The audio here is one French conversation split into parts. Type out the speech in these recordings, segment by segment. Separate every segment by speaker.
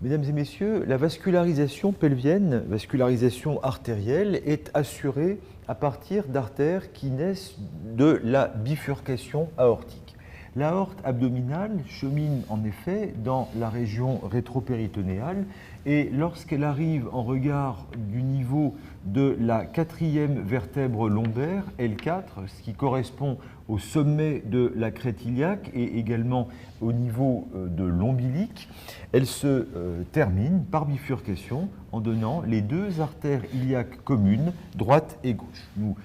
Speaker 1: Mesdames et messieurs, la vascularisation pelvienne, vascularisation artérielle, est assurée à partir d'artères qui naissent de la bifurcation aortique. L'aorte abdominale chemine en effet dans la région rétropéritonéale et lorsqu'elle arrive en regard du niveau de la quatrième vertèbre lombaire, L4, ce qui correspond au sommet de la crête iliaque et également au niveau de l'ombilic, elle se termine par bifurcation en donnant les deux artères iliaques communes, droite et gauche. Nous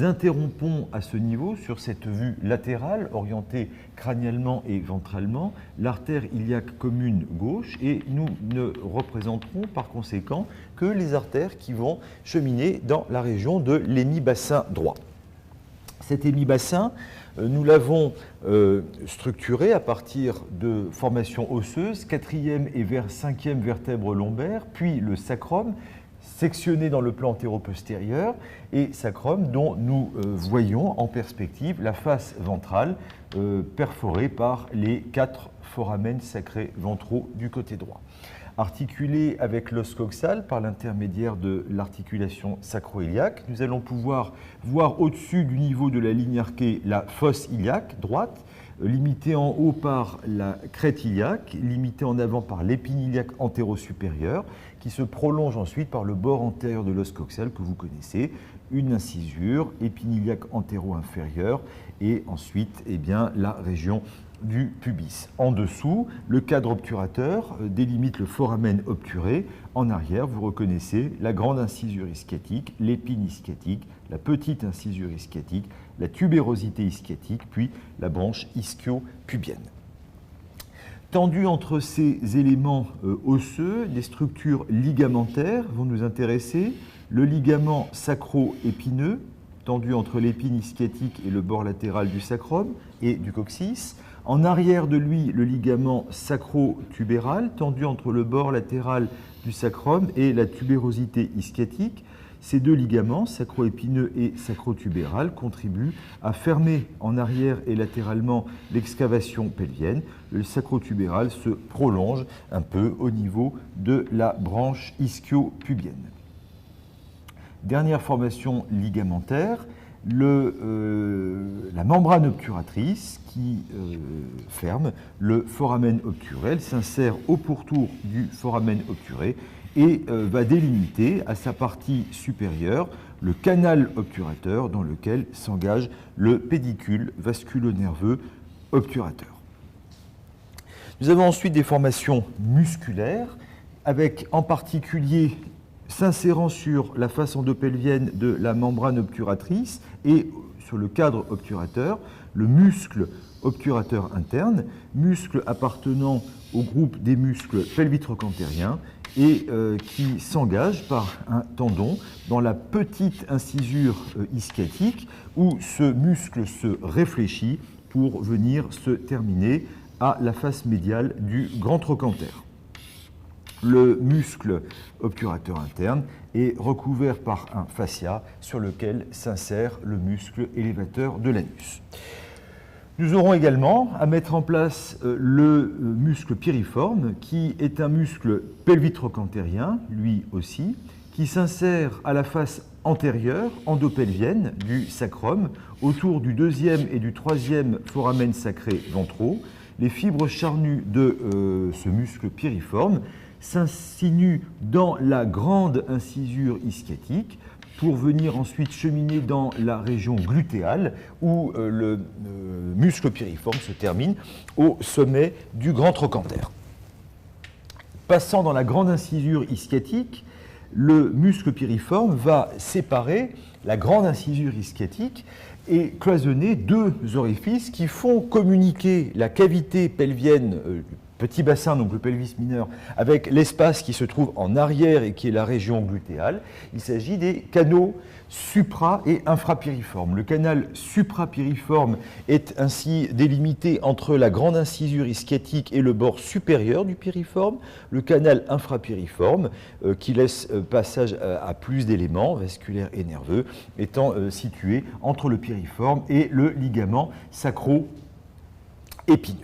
Speaker 1: interrompons à ce niveau, sur cette vue latérale, orientée crânialement et ventralement, l'artère iliaque commune gauche et nous ne représenterons par conséquent que les artères qui vont cheminer dans la région de l'hémibassin droit. Cet hémibassin, nous l'avons structuré à partir de formations osseuses, 4e et 5e vertèbre lombaire, puis le sacrum, sectionné dans le plan antéro-postérieur, et sacrum dont nous voyons en perspective la face ventrale perforée par les 4 foramen sacrés ventraux du côté droit. Articulé avec l'os coxal par l'intermédiaire de l'articulation sacro-iliaque, nous allons pouvoir voir au-dessus du niveau de la ligne arquée la fosse iliaque droite, limitée en haut par la crête iliaque, limitée en avant par l'épine iliaque antéro-supérieure, qui se prolonge ensuite par le bord antérieur de l'os coxal que vous connaissez, une incisure, épine iliaque antéro-inférieure, et ensuite la région du pubis. En dessous, le cadre obturateur délimite le foramen obturé. En arrière, vous reconnaissez la grande incisure ischiatique, l'épine ischiatique, la petite incisure ischiatique, la tubérosité ischiatique, puis la branche ischio-pubienne. Tendues entre ces éléments osseux, des structures ligamentaires vont nous intéresser. Le ligament sacro-épineux, tendu entre l'épine ischiatique et le bord latéral du sacrum et du coccyx. En arrière de lui, le ligament sacro-tubéral, tendu entre le bord latéral du sacrum et la tubérosité ischiatique. Ces deux ligaments, sacro-épineux et sacro-tubéral, contribuent à fermer en arrière et latéralement l'excavation pelvienne. Le sacro-tubéral se prolonge un peu au niveau de la branche ischio-pubienne. Dernière formation ligamentaire, la membrane obturatrice qui ferme le foramen obturé. Elle s'insère au pourtour du foramen obturé et va délimiter à sa partie supérieure le canal obturateur dans lequel s'engage le pédicule vasculo-nerveux obturateur. Nous avons ensuite des formations musculaires avec en particulier s'insérant sur la face endopelvienne de la membrane obturatrice et sur le cadre obturateur, le muscle obturateur interne, muscle appartenant au groupe des muscles pelvitrocantériens et qui s'engage par un tendon dans la petite incisure ischiatique où ce muscle se réfléchit pour venir se terminer à la face médiale du grand trochanter. Le muscle obturateur interne est recouvert par un fascia sur lequel s'insère le muscle élévateur de l'anus. Nous aurons également à mettre en place le muscle piriforme, qui est un muscle pelvitrocantérien, lui aussi, qui s'insère à la face antérieure, endopelvienne, du sacrum, autour du 2e et du 3e foramen sacré ventraux. Les fibres charnues de ce muscle piriforme s'insinue dans la grande incisure ischiatique pour venir ensuite cheminer dans la région glutéale où le muscle piriforme se termine au sommet du grand trochanter. Passant dans la grande incisure ischiatique, le muscle piriforme va séparer la grande incisure ischiatique et cloisonner deux orifices qui font communiquer la cavité pelvienne petit bassin, donc le pelvis mineur, avec l'espace qui se trouve en arrière et qui est la région glutéale. Il s'agit des canaux supra- et infrapiriformes. Le canal suprapiriforme est ainsi délimité entre la grande incisure ischiatique et le bord supérieur du piriforme. Le canal infrapiriforme, qui laisse passage à plus d'éléments vasculaires et nerveux, étant situé entre le piriforme et le ligament sacro-épineux.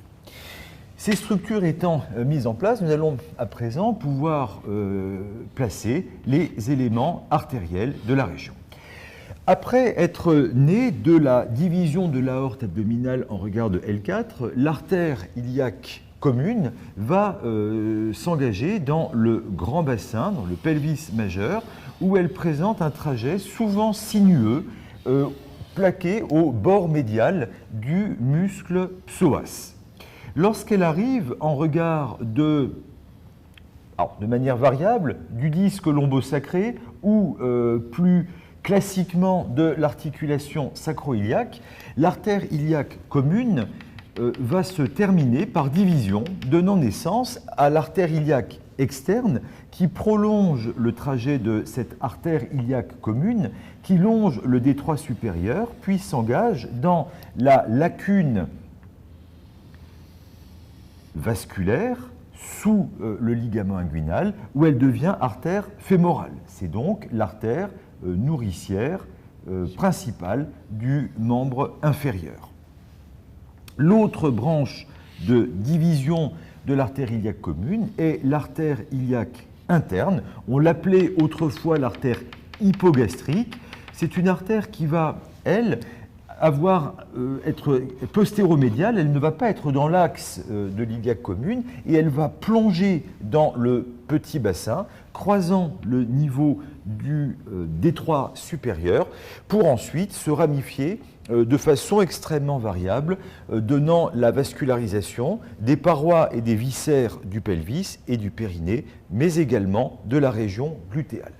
Speaker 1: Ces structures étant mises en place, nous allons à présent pouvoir placer les éléments artériels de la région. Après être né de la division de l'aorte abdominale en regard de L4, l'artère iliaque commune va s'engager dans le grand bassin, dans le pelvis majeur, où elle présente un trajet souvent sinueux, plaqué au bord médial du muscle psoas. Lorsqu'elle arrive en regard de manière variable, du disque lombosacré ou plus classiquement de l'articulation sacro-iliaque, l'artère iliaque commune va se terminer par division, donnant naissance à l'artère iliaque externe qui prolonge le trajet de cette artère iliaque commune, qui longe le détroit supérieur, puis s'engage dans la lacune vasculaire sous le ligament inguinal, où elle devient artère fémorale. C'est donc l'artère nourricière principale du membre inférieur. L'autre branche de division de l'artère iliaque commune est l'artère iliaque interne. On l'appelait autrefois l'artère hypogastrique. C'est une artère qui va, elle, être postéromédiale, elle ne va pas être dans l'axe de l'iliaque commune et elle va plonger dans le petit bassin, croisant le niveau du détroit supérieur pour ensuite se ramifier de façon extrêmement variable, donnant la vascularisation des parois et des viscères du pelvis et du périnée, mais également de la région glutéale.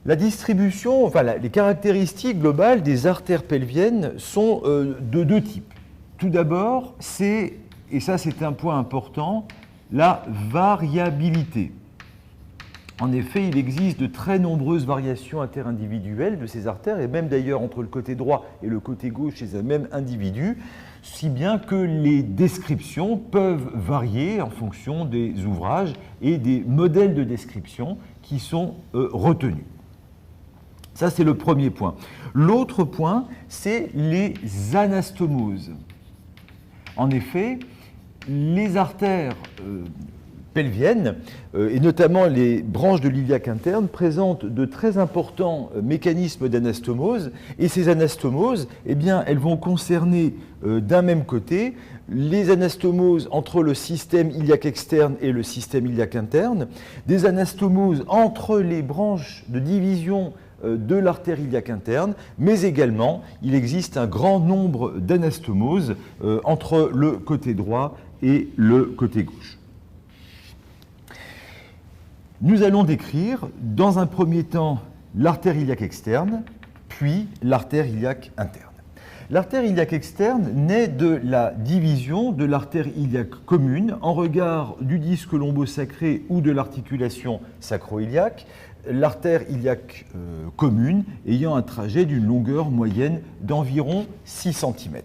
Speaker 1: La distribution, les caractéristiques globales des artères pelviennes sont de deux types. Tout d'abord, et ça c'est un point important, la variabilité. En effet, il existe de très nombreuses variations interindividuelles de ces artères, et même d'ailleurs entre le côté droit et le côté gauche chez un même individu, si bien que les descriptions peuvent varier en fonction des ouvrages et des modèles de description qui sont retenus. Ça, c'est le premier point. L'autre point, c'est les anastomoses. En effet, les artères pelviennes, et notamment les branches de l'iliaque interne, présentent de très importants mécanismes d'anastomose, et ces anastomoses, eh bien, elles vont concerner d'un même côté les anastomoses entre le système iliaque externe et le système iliaque interne, des anastomoses entre les branches de division de l'artère iliaque interne, mais également, il existe un grand nombre d'anastomoses entre le côté droit et le côté gauche. Nous allons décrire, dans un premier temps, l'artère iliaque externe, puis l'artère iliaque interne. L'artère iliaque externe naît de la division de l'artère iliaque commune en regard du disque lombosacré ou de l'articulation sacro-iliaque, l'artère iliaque commune ayant un trajet d'une longueur moyenne d'environ 6 cm.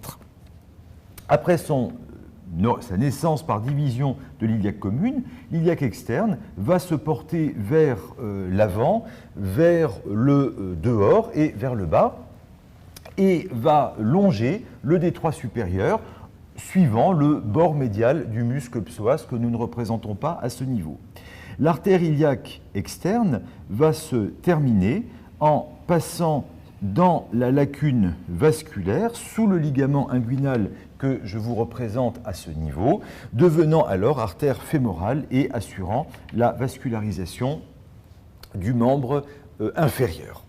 Speaker 1: Après sa naissance par division de l'iliaque commune, l'iliaque externe va se porter vers l'avant, vers le dehors et vers le bas, et va longer le détroit supérieur suivant le bord médial du muscle psoas que nous ne représentons pas à ce niveau. L'artère iliaque externe va se terminer en passant dans la lacune vasculaire sous le ligament inguinal que je vous représente à ce niveau, devenant alors artère fémorale et assurant la vascularisation du membre inférieur.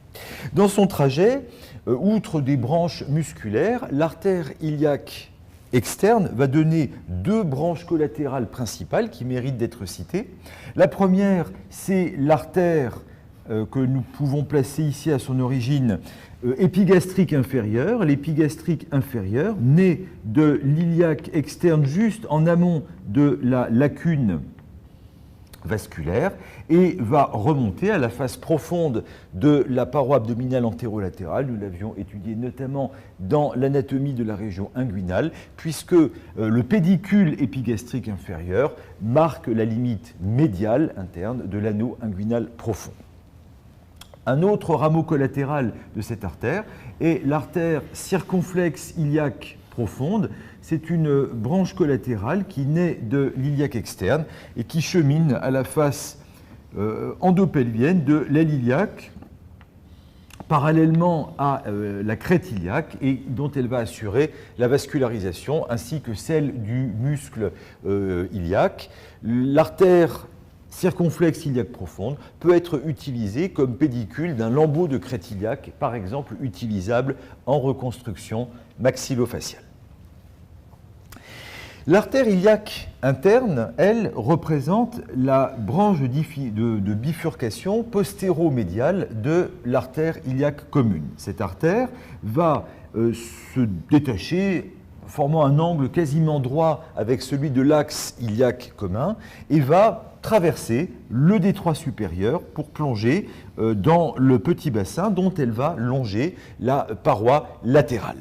Speaker 1: Dans son trajet, outre des branches musculaires, l'artère iliaque externe va donner deux branches collatérales principales qui méritent d'être citées. La première, c'est l'artère que nous pouvons placer ici à son origine épigastrique inférieure. L'épigastrique inférieure naît de l'iliaque externe juste en amont de la lacune vasculaire et va remonter à la face profonde de la paroi abdominale antérolatérale. Nous l'avions étudié notamment dans l'anatomie de la région inguinale, puisque le pédicule épigastrique inférieur marque la limite médiale interne de l'anneau inguinal profond. Un autre rameau collatéral de cette artère est l'artère circonflexe iliaque profonde, c'est une branche collatérale qui naît de l'iliaque externe et qui chemine à la face endopelvienne de l'aile iliaque, parallèlement à la crête iliaque, et dont elle va assurer la vascularisation ainsi que celle du muscle iliaque. L'artère circonflexe iliaque profonde peut être utilisée comme pédicule d'un lambeau de crête iliaque, par exemple utilisable en reconstruction maxillofaciale. L'artère iliaque interne, elle, représente la branche de bifurcation postéro-médiale de l'artère iliaque commune. Cette artère va se détacher, formant un angle quasiment droit avec celui de l'axe iliaque commun, et va traverser le détroit supérieur pour plonger dans le petit bassin dont elle va longer la paroi latérale.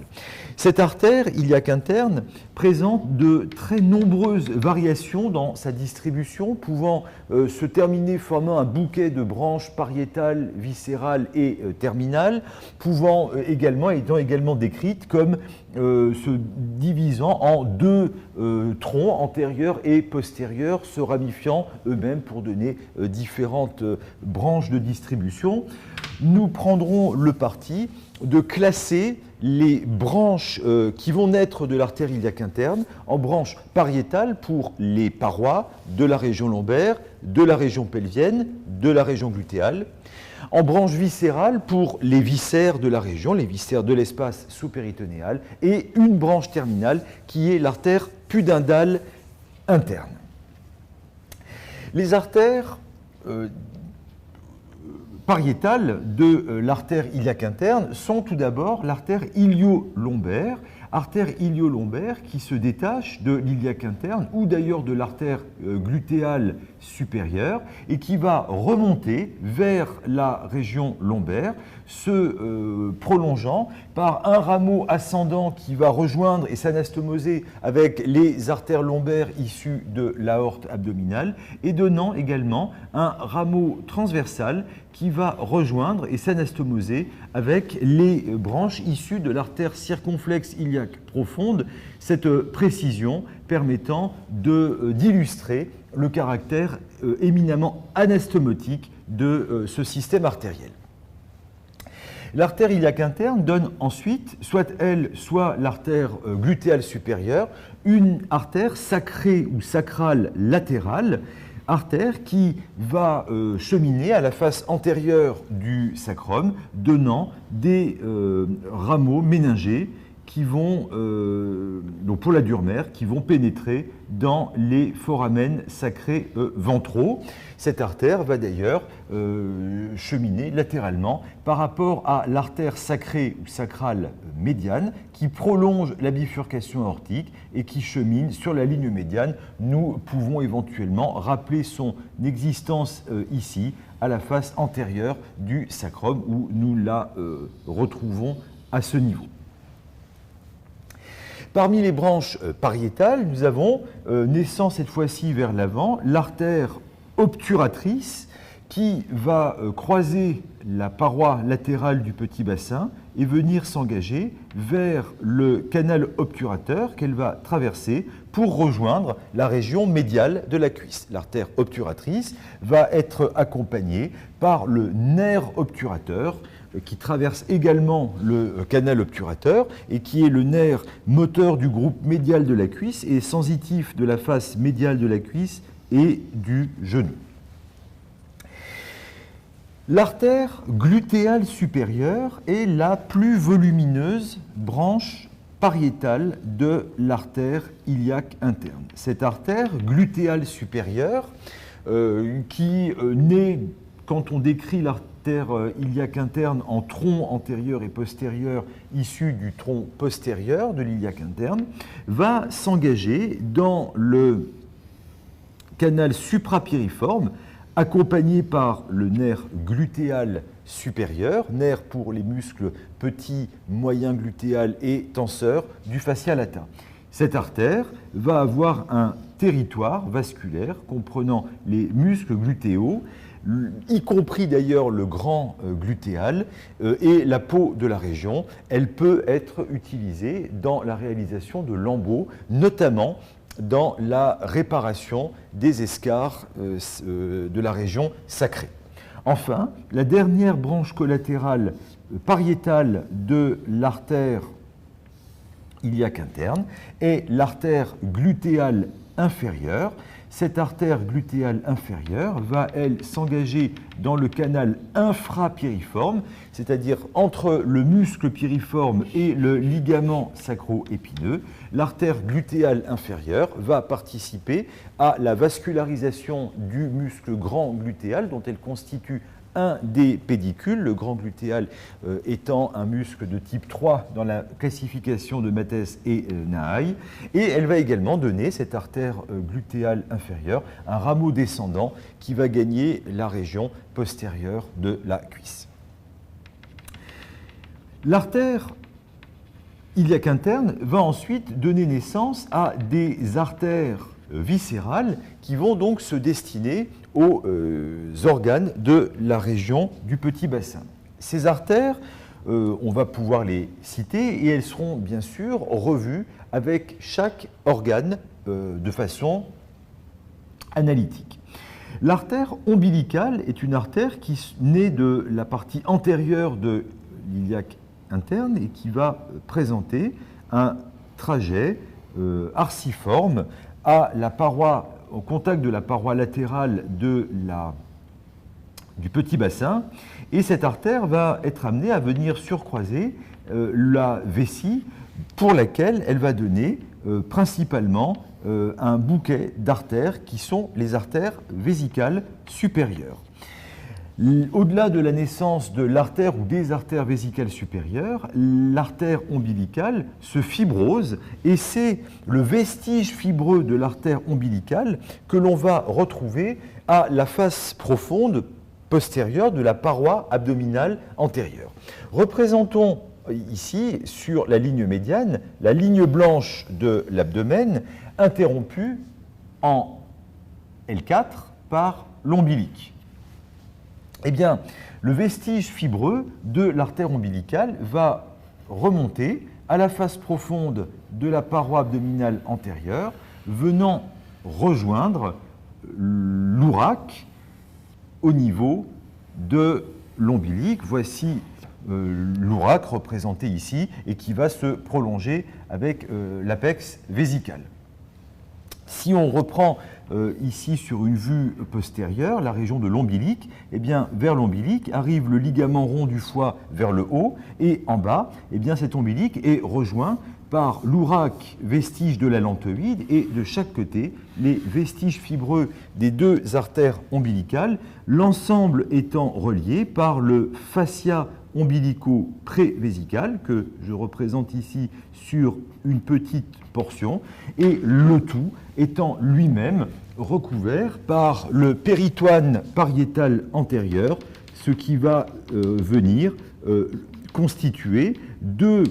Speaker 1: Cette artère iliaque interne présente de très nombreuses variations dans sa distribution, pouvant se terminer formant un bouquet de branches pariétales, viscérales et terminales, étant également décrites comme se divisant en deux troncs antérieurs et postérieurs, se ramifiant eux-mêmes pour donner différentes branches de distribution. Nous prendrons le parti de classer les branches qui vont naître de l'artère iliaque interne en branches pariétales pour les parois de la région lombaire, de la région pelvienne, de la région glutéale, en branches viscérales pour les viscères de la région, les viscères de l'espace sous-péritonéal, et une branche terminale qui est l'artère pudendale interne. Les artères pariétales de l'artère iliaque interne sont tout d'abord l'artère ilio-lombaire, artère ilio-lombaire qui se détache de l'iliaque interne ou d'ailleurs de l'artère glutéale supérieure et qui va remonter vers la région lombaire, se prolongeant par un rameau ascendant qui va rejoindre et s'anastomoser avec les artères lombaires issues de l'aorte abdominale et donnant également un rameau transversal qui va rejoindre et s'anastomoser avec les branches issues de l'artère circonflexe iliaque profonde, cette précision permettant d'illustrer le caractère éminemment anastomotique de ce système artériel. L'artère iliaque interne donne ensuite, soit l'artère glutéale supérieure, une artère sacrée ou sacrale latérale, artère qui va cheminer à la face antérieure du sacrum, donnant des rameaux méningés qui vont, donc pour la dure mère, qui vont pénétrer dans les foramens sacrés ventraux. Cette artère va d'ailleurs cheminer latéralement par rapport à l'artère sacrée ou sacrale médiane qui prolonge la bifurcation aortique et qui chemine sur la ligne médiane. Nous pouvons éventuellement rappeler son existence ici, à la face antérieure du sacrum, où nous la retrouvons à ce niveau. Parmi les branches pariétales, nous avons, naissant cette fois-ci vers l'avant, l'artère obturatrice qui va croiser la paroi latérale du petit bassin et venir s'engager vers le canal obturateur qu'elle va traverser pour rejoindre la région médiale de la cuisse. L'artère obturatrice va être accompagnée par le nerf obturateur qui traverse également le canal obturateur et qui est le nerf moteur du groupe médial de la cuisse et sensitif de la face médiale de la cuisse et du genou. L'artère glutéale supérieure est la plus volumineuse branche pariétale de l'artère iliaque interne. Cette artère glutéale supérieure, qui naît, quand on décrit l'artère iliaque interne, en tronc antérieur et postérieur issu du tronc postérieur de l'iliaque interne, va s'engager dans le canal suprapiriforme, accompagné par le nerf glutéal supérieur, nerf pour les muscles petit, moyen glutéal et tenseur du fascia latin. Cette artère va avoir un territoire vasculaire comprenant les muscles glutéaux, y compris d'ailleurs le grand glutéal et la peau de la région. Elle peut être utilisée dans la réalisation de lambeaux, notamment dans la réparation des escarres de la région sacrée. Enfin, la dernière branche collatérale pariétale de l'artère iliaque interne est l'artère glutéale inférieure. Cette artère glutéale inférieure va, elle, s'engager dans le canal infrapiriforme, c'est-à-dire entre le muscle piriforme et le ligament sacro-épineux. L'artère glutéale inférieure va participer à la vascularisation du muscle grand glutéal, dont elle constitue un des pédicules, le grand glutéal étant un muscle de type 3 dans la classification de Matthes et Nahay, et elle va également donner, cette artère glutéale inférieure, un rameau descendant qui va gagner la région postérieure de la cuisse. L'artère iliaque interne va ensuite donner naissance à des artères viscérales qui vont donc se destiner aux organes de la région du petit bassin. Ces artères, on va pouvoir les citer et elles seront bien sûr revues avec chaque organe de façon analytique. L'artère ombilicale est une artère qui naît de la partie antérieure de l'iliaque interne et qui va présenter un trajet arciforme à la paroi, au contact de la paroi latérale du petit bassin, et cette artère va être amenée à venir surcroiser la vessie pour laquelle elle va donner principalement un bouquet d'artères qui sont les artères vésicales supérieures. Au-delà de la naissance de l'artère ou des artères vésicales supérieures, l'artère ombilicale se fibrose et c'est le vestige fibreux de l'artère ombilicale que l'on va retrouver à la face profonde postérieure de la paroi abdominale antérieure. Représentons ici sur la ligne médiane la ligne blanche de l'abdomen interrompue en L4 par l'ombilique. Eh bien, le vestige fibreux de l'artère ombilicale va remonter à la face profonde de la paroi abdominale antérieure, venant rejoindre l'ouraque au niveau de l'ombilique. Voici l'ouraque représenté ici et qui va se prolonger avec l'apex vésical. Si on reprend ici sur une vue postérieure, la région de l'ombilique, eh bien, vers l'ombilique arrive le ligament rond du foie vers le haut et en bas, eh bien, cet ombilique est rejoint par l'ouraque vestige de la lantoïde et de chaque côté les vestiges fibreux des deux artères ombilicales, l'ensemble étant relié par le fascia ombilico-prévésical que je représente ici sur une petite portion et le tout étant lui-même recouvert par le péritoine pariétal antérieur, ce qui va venir constituer deux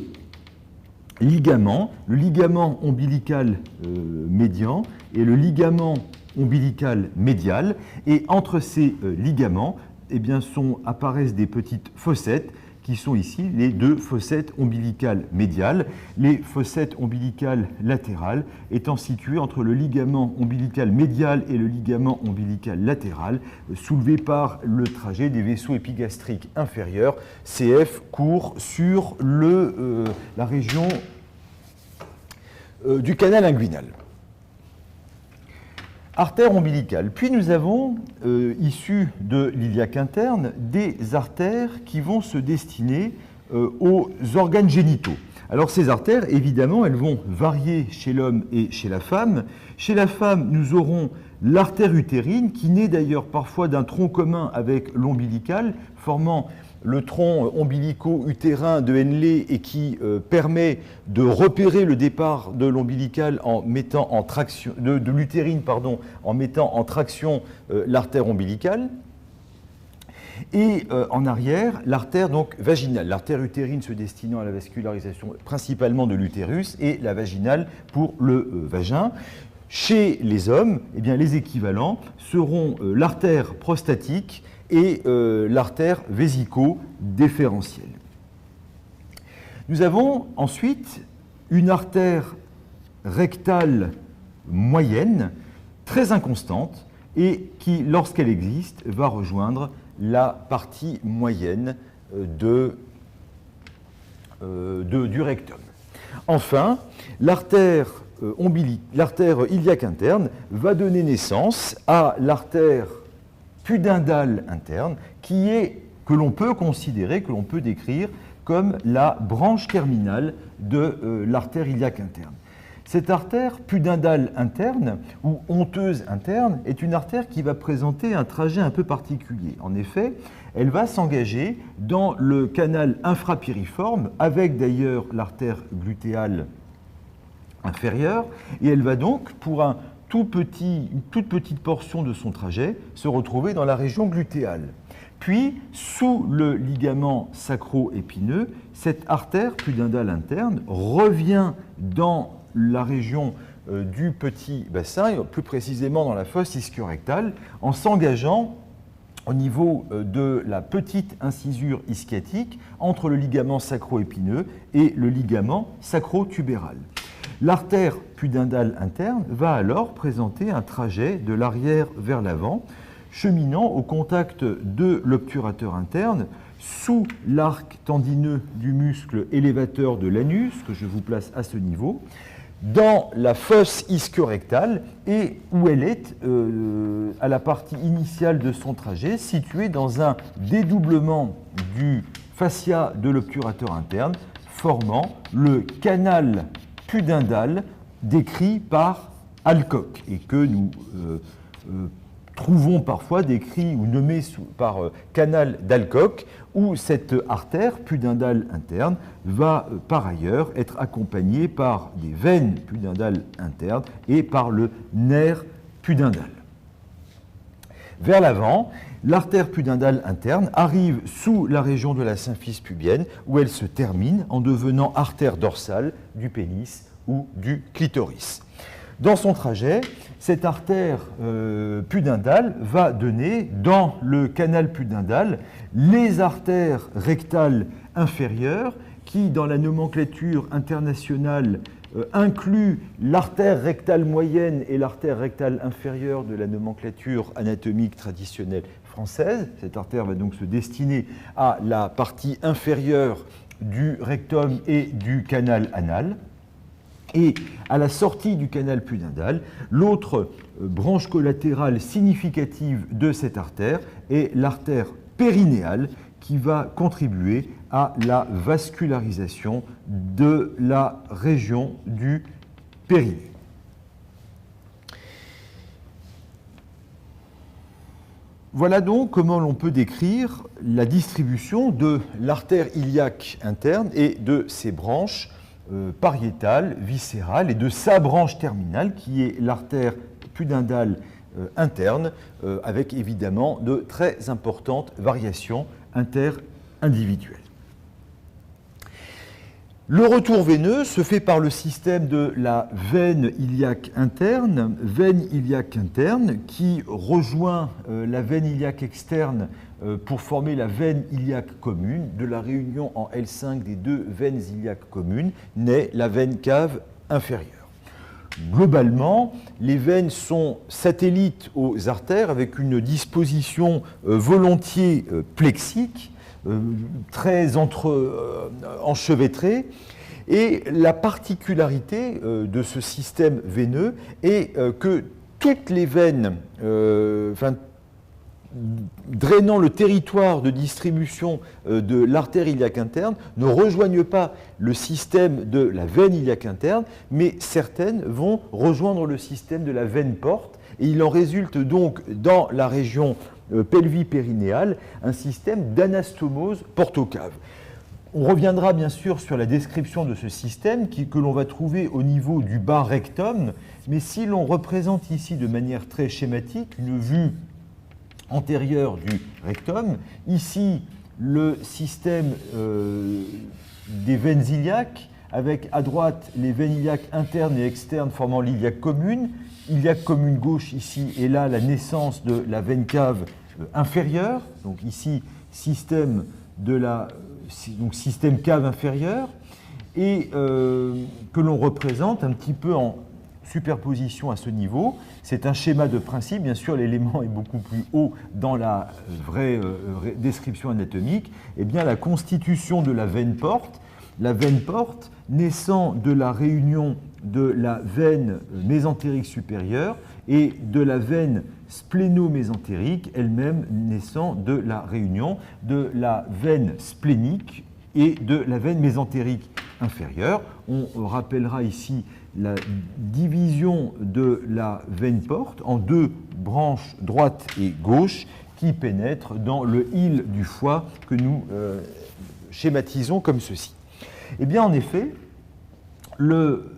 Speaker 1: ligaments, le ligament ombilical médian et le ligament ombilical médial, et entre ces ligaments eh bien, apparaissent des petites fossettes qui sont ici les deux fossettes ombilicales médiales, les fossettes ombilicales latérales étant situées entre le ligament ombilical médial et le ligament ombilical latéral, soulevés par le trajet des vaisseaux épigastriques inférieurs. CF court sur la région du canal inguinal. Artère ombilicale. Puis nous avons, issues de l'iliaque interne, des artères qui vont se destiner aux organes génitaux. Alors ces artères, évidemment, elles vont varier chez l'homme et chez la femme. Chez la femme, nous aurons l'artère utérine, qui naît d'ailleurs parfois d'un tronc commun avec l'ombilical, formant le tronc ombilico-utérin de Henle et qui permet de repérer le départ de l'ombilical en mettant en traction, de l'utérine, pardon, en mettant en traction l'artère ombilicale. Et en arrière, l'artère donc vaginale, l'artère utérine se destinant à la vascularisation principalement de l'utérus et la vaginale pour le vagin. Chez les hommes, eh bien, les équivalents seront l'artère prostatique et l'artère vésico-déférentielle. Nous avons ensuite une artère rectale moyenne, très inconstante, et qui, lorsqu'elle existe, va rejoindre la partie moyenne du rectum. Enfin, l'artère iliaque interne va donner naissance à l'artère pudendale interne, que l'on peut considérer, que l'on peut décrire comme la branche terminale de l'artère iliaque interne. Cette artère pudendale interne, ou honteuse interne, est une artère qui va présenter un trajet un peu particulier. En effet, elle va s'engager dans le canal infrapiriforme, avec d'ailleurs l'artère glutéale inférieure, et elle va donc, pour une toute petite portion de son trajet, se retrouver dans la région glutéale. Puis, sous le ligament sacro-épineux, cette artère pudendale interne revient dans la région du petit bassin, et plus précisément dans la fosse ischio-rectale, en s'engageant au niveau de la petite incisure ischiatique entre le ligament sacro-épineux et le ligament sacro-tubéral. L'artère pudendale interne va alors présenter un trajet de l'arrière vers l'avant, cheminant au contact de l'obturateur interne sous l'arc tendineux du muscle élévateur de l'anus, que je vous place à ce niveau, dans la fosse ischio-rectale, et où elle est à la partie initiale de son trajet, située dans un dédoublement du fascia de l'obturateur interne, formant le canal pudendal décrit par Alcock, et que nous trouvons parfois décrit ou nommé par canal d'Alcock, où cette artère pudendale interne va par ailleurs être accompagnée par des veines pudendales internes et par le nerf pudendal. Vers l'avant, l'artère pudendale interne arrive sous la région de la symphyse pubienne, où elle se termine en devenant artère dorsale du pénis ou du clitoris. Dans son trajet, cette artère pudendale va donner dans le canal pudendal les artères rectales inférieures qui, dans la nomenclature internationale, inclut l'artère rectale moyenne et l'artère rectale inférieure de la nomenclature anatomique traditionnelle française. Cette artère va donc se destiner à la partie inférieure du rectum et du canal anal. Et à la sortie du canal pudendal, l'autre branche collatérale significative de cette artère est l'artère périnéale, qui va contribuer à la vascularisation de la région du périnée. Voilà donc comment l'on peut décrire la distribution de l'artère iliaque interne et de ses branches pariétale, viscérale, et de sa branche terminale qui est l'artère pudendale interne, avec évidemment de très importantes variations interindividuelles. Le retour veineux se fait par le système de la veine iliaque interne qui rejoint la veine iliaque externe pour former la veine iliaque commune. De la réunion en L5 des deux veines iliaques communes naît la veine cave inférieure. Globalement, les veines sont satellites aux artères avec une disposition volontiers plexique, très enchevêtrée, et la particularité de ce système veineux est que toutes les veines drainant le territoire de distribution de l'artère iliaque interne ne rejoignent pas le système de la veine iliaque interne, mais certaines vont rejoindre le système de la veine porte, et il en résulte donc dans la région pelvipérinéale un système d'anastomose portocave. On reviendra bien sûr sur la description de ce système que l'on va trouver au niveau du bas rectum, mais si l'on représente ici de manière très schématique une vue antérieure du rectum, ici le système des veines iliaques avec à droite les veines iliaques internes et externes formant l'iliaque commune. Iliaque commune gauche ici, et là la naissance de la veine cave inférieure. Donc ici, système cave inférieure, et que l'on représente un petit peu en superposition à ce niveau. C'est un schéma de principe, bien sûr l'élément est beaucoup plus haut dans la vraie description anatomique. Eh bien la constitution de la veine porte naissant de la réunion de la veine mésentérique supérieure et de la veine spléno-mésentérique, elle-même naissant de la réunion de la veine splénique et de la veine mésentérique inférieure. On rappellera ici la division de la veine porte en deux branches droite et gauche qui pénètrent dans le hile du foie que nous schématisons comme ceci. Eh bien, en effet, le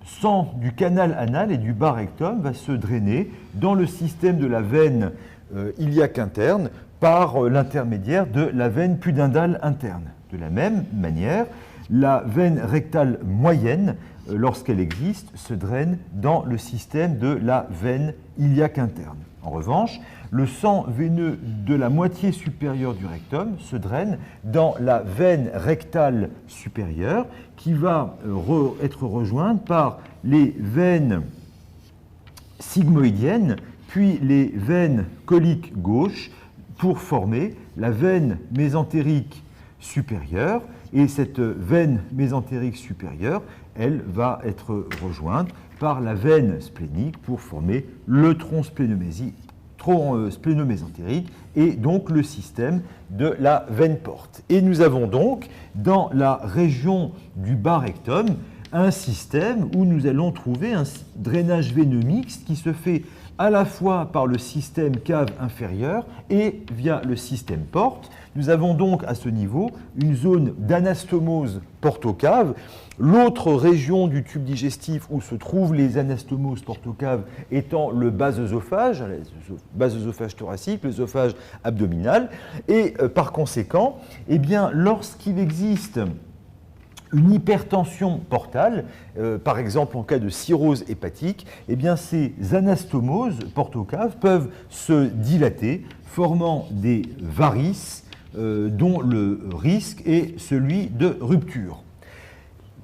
Speaker 1: sang du canal anal et du bas rectum va se drainer dans le système de la veine iliaque interne par l'intermédiaire de la veine pudendale interne. De la même manière, la veine rectale moyenne, lorsqu'elle existe, se draine dans le système de la veine iliaque interne. En revanche, le sang veineux de la moitié supérieure du rectum se draine dans la veine rectale supérieure qui va être rejointe par les veines sigmoïdiennes puis les veines coliques gauches pour former la veine mésentérique supérieure. Et cette veine mésentérique supérieure, elle va être rejointe par la veine splénique pour former le tronc splénomésentérique et donc le système de la veine porte. Et nous avons donc dans la région du bas rectum un système où nous allons trouver un drainage veineux mixte qui se fait à la fois par le système cave inférieur et via le système porte. Nous avons donc à ce niveau une zone d'anastomose porto-cave. L'autre région du tube digestif où se trouvent les anastomoses porto-cave étant le bas-œsophage, bas-œsophage thoracique, l'œsophage abdominal. Et par conséquent, eh bien, lorsqu'il existe une hypertension portale, par exemple en cas de cirrhose hépatique, eh bien ces anastomoses porto-caves peuvent se dilater, formant des varices dont le risque est celui de rupture.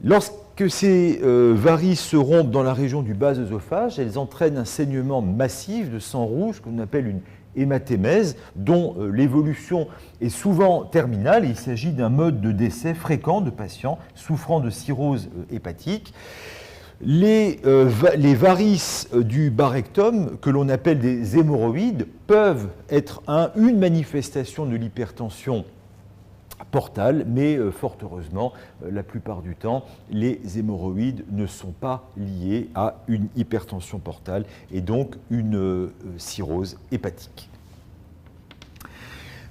Speaker 1: Lorsque ces varices se rompent dans la région du bas œsophage, elles entraînent un saignement massif de sang rouge qu'on appelle une hématémèse, dont l'évolution est souvent terminale. Il s'agit d'un mode de décès fréquent de patients souffrant de cirrhose hépatique. Les varices du bas rectum, que l'on appelle des hémorroïdes, peuvent être une manifestation de l'hypertension portale, mais fort heureusement, la plupart du temps, les hémorroïdes ne sont pas liés à une hypertension portale et donc une cirrhose hépatique.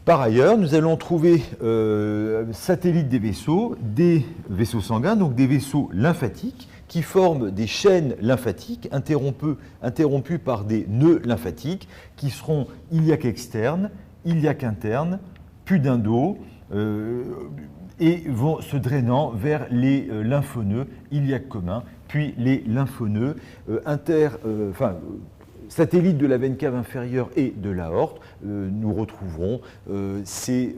Speaker 1: Par ailleurs, nous allons trouver satellites des vaisseaux sanguins, donc des vaisseaux lymphatiques, qui forment des chaînes lymphatiques interrompues par des nœuds lymphatiques qui seront iliaque externe, iliaque interne, pudendo, et vont se drainant vers les lymphoneux iliaques communs, puis les lymphoneux satellites de la veine cave inférieure et de l'aorte. Nous retrouverons ces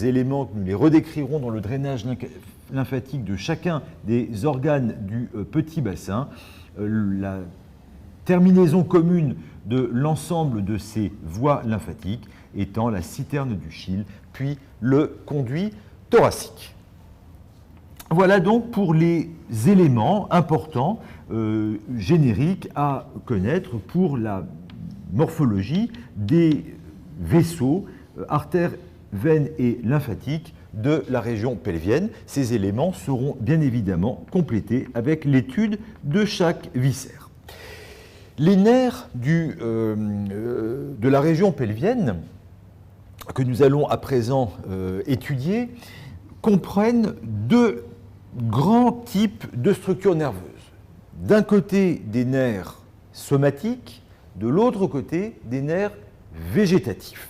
Speaker 1: éléments, nous les redécrirons dans le drainage lymphatique de chacun des organes du petit bassin. La terminaison commune de l'ensemble de ces voies lymphatiques étant la citerne du Schill, puis le conduit thoracique. Voilà donc pour les éléments importants génériques à connaître pour la morphologie des vaisseaux, artères, veines et lymphatiques de la région pelvienne. Ces éléments seront bien évidemment complétés avec l'étude de chaque viscère. Les nerfs de la région pelvienne, que nous allons à présent étudier, comprennent deux grands types de structures nerveuses. D'un côté, des nerfs somatiques, de l'autre côté, des nerfs végétatifs.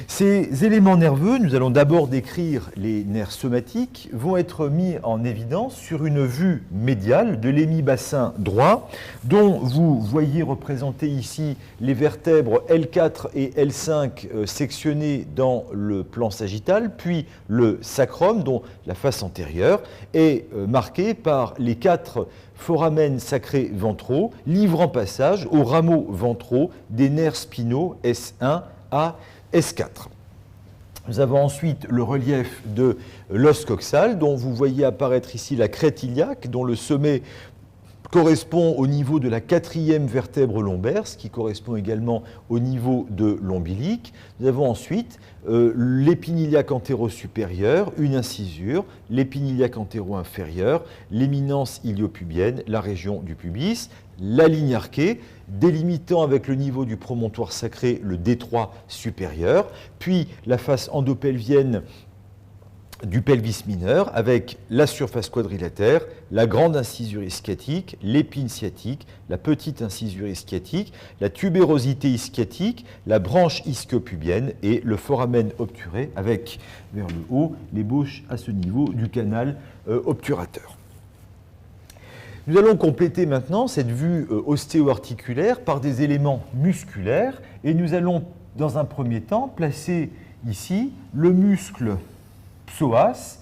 Speaker 1: Ces éléments nerveux, nous allons d'abord décrire les nerfs somatiques, vont être mis en évidence sur une vue médiale de l'hémibassin droit, dont vous voyez représenter ici les vertèbres L4 et L5 sectionnées dans le plan sagittal, puis le sacrum, dont la face antérieure est marquée par les 4 foramen sacrés ventraux, livrant passage aux rameaux ventraux des nerfs spinaux S1 à S4. Nous avons ensuite le relief de l'os coxal, dont vous voyez apparaître ici la crête iliaque, dont le sommet correspond au niveau de la 4e vertèbre lombaire, ce qui correspond également au niveau de l'ombilique. Nous avons ensuite l'épine iliaque antéro-supérieure, une incisure, l'épine iliaque antéro-inférieure, l'éminence iliopubienne, la région du pubis, la ligne arquée, délimitant avec le niveau du promontoire sacré le détroit supérieur, puis la face endopelvienne du pelvis mineur avec la surface quadrilatère, la grande incisure ischiatique, l'épine sciatique, la petite incisure ischiatique, la tubérosité ischiatique, la branche ischiopubienne et le foramen obturé avec, vers le haut, l'ébauche à ce niveau du canal obturateur. Nous allons compléter maintenant cette vue ostéo-articulaire par des éléments musculaires et nous allons dans un premier temps placer ici le muscle psoas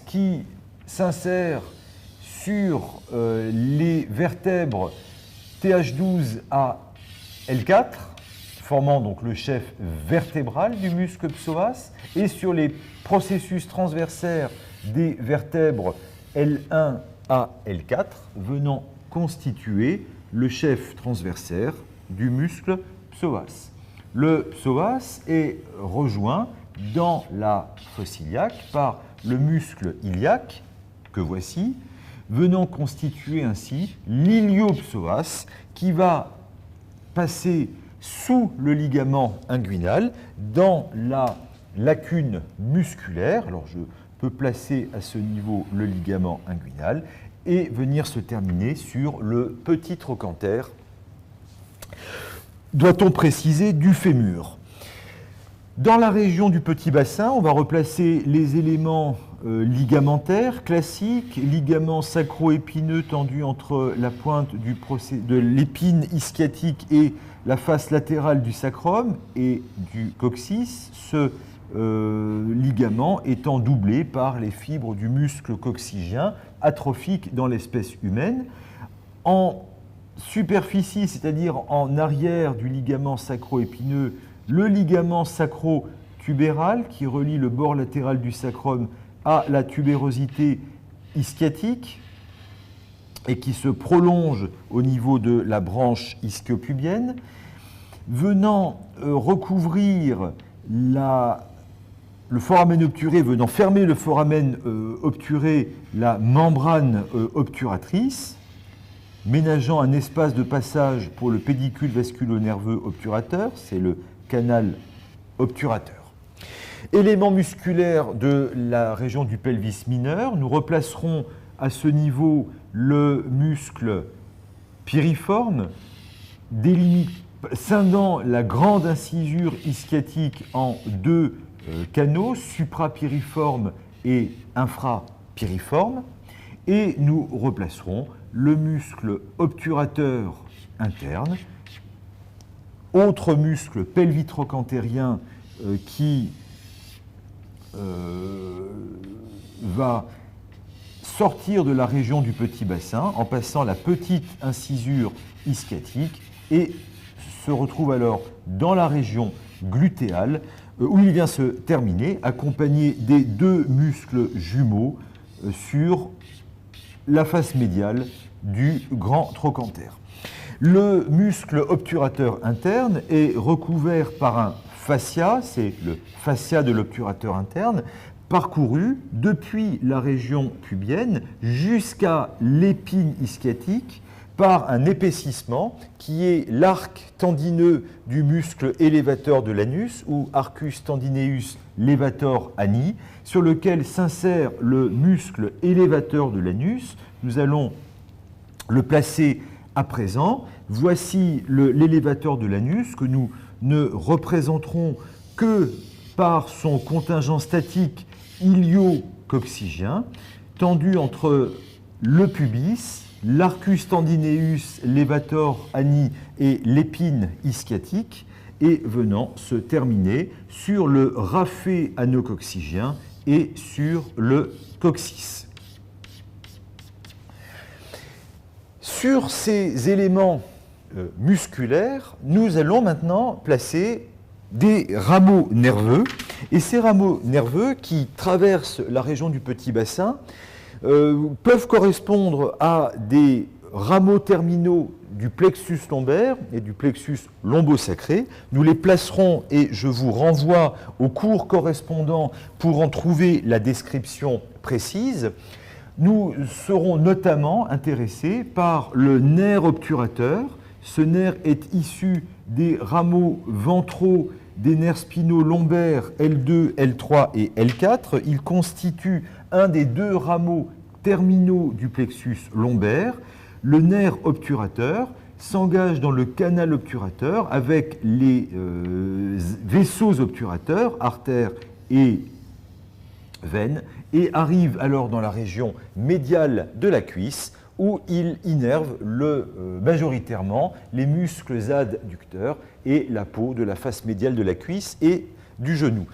Speaker 1: qui s'insère sur les vertèbres TH12 à L4, formant donc le chef vertébral du muscle psoas, et sur les processus transversaires des vertèbres L1 à L4, venant constituer le chef transversaire du muscle psoas. Le psoas est rejoint dans la fosse iliaque par le muscle iliaque, que voici, venant constituer ainsi l'iliopsoas, qui va passer sous le ligament inguinal dans la lacune musculaire. Alors je peux placer à ce niveau le ligament inguinal et venir se terminer sur le petit trochanter, doit-on préciser, du fémur. Dans la région du petit bassin, on va replacer les éléments ligamentaires classiques, ligaments sacro-épineux tendus entre la pointe de l'épine ischiatique et la face latérale du sacrum et du coccyx, ce ligament étant doublé par les fibres du muscle coccygien, atrophique dans l'espèce humaine. En superficie, c'est-à-dire en arrière du ligament sacro-épineux, le ligament sacro-tubéral qui relie le bord latéral du sacrum à la tubérosité ischiatique et qui se prolonge au niveau de la branche ischiopubienne, venant recouvrir le foramen obturé, venant fermer le foramen obturé, la membrane obturatrice, ménageant un espace de passage pour le pédicule vasculo-nerveux obturateur, c'est le canal obturateur. Élément musculaire de la région du pelvis mineur, nous replacerons à ce niveau le muscle piriforme, scindant la grande incisure ischiatique en deux canaux, suprapiriforme et infrapiriforme, et nous replacerons le muscle obturateur interne, autre muscle pelvitrochantérien qui va sortir de la région du petit bassin en passant la petite incisure ischiatique et se retrouve alors dans la région glutéale où il vient se terminer, accompagné des deux muscles jumeaux sur la face médiale du grand trochanter. Le muscle obturateur interne est recouvert par un fascia, c'est le fascia de l'obturateur interne, parcouru depuis la région pubienne jusqu'à l'épine ischiatique par un épaississement qui est l'arc tendineux du muscle élévateur de l'anus ou arcus tendineus levator ani, sur lequel s'insère le muscle élévateur de l'anus. Nous allons le placer à présent, voici l'élévateur de l'anus que nous ne représenterons que par son contingent statique ilio-coccygien, tendu entre le pubis, l'arcus tendineus levator ani et l'épine ischiatique, et venant se terminer sur le raphé anococcygien et sur le coccyx. Sur ces éléments musculaires, nous allons maintenant placer des rameaux nerveux, et ces rameaux nerveux qui traversent la région du petit bassin peuvent correspondre à des rameaux terminaux du plexus lombaire et du plexus lombosacré. Nous les placerons et je vous renvoie au cours correspondant pour en trouver la description précise. Nous serons notamment intéressés par le nerf obturateur. Ce nerf est issu des rameaux ventraux des nerfs spinaux lombaires L2, L3 et L4. Il constitue un des deux rameaux terminaux du plexus lombaire. Le nerf obturateur s'engage dans le canal obturateur avec les vaisseaux obturateurs, artères et veines, et arrive alors dans la région médiale de la cuisse où il innerve majoritairement les muscles adducteurs et la peau de la face médiale de la cuisse et du genou.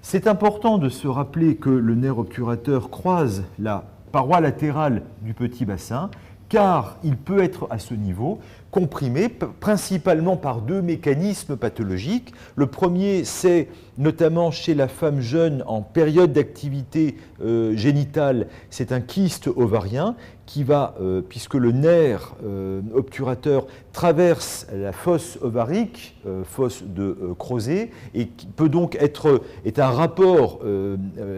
Speaker 1: C'est important de se rappeler que le nerf obturateur croise la paroi latérale du petit bassin, car il peut être à ce niveau comprimé principalement par deux mécanismes pathologiques. Le premier, c'est notamment chez la femme jeune en période d'activité génitale, c'est un kyste ovarien qui va, puisque le nerf obturateur traverse la fosse ovarique, fosse de Crozet, et qui peut donc est un rapport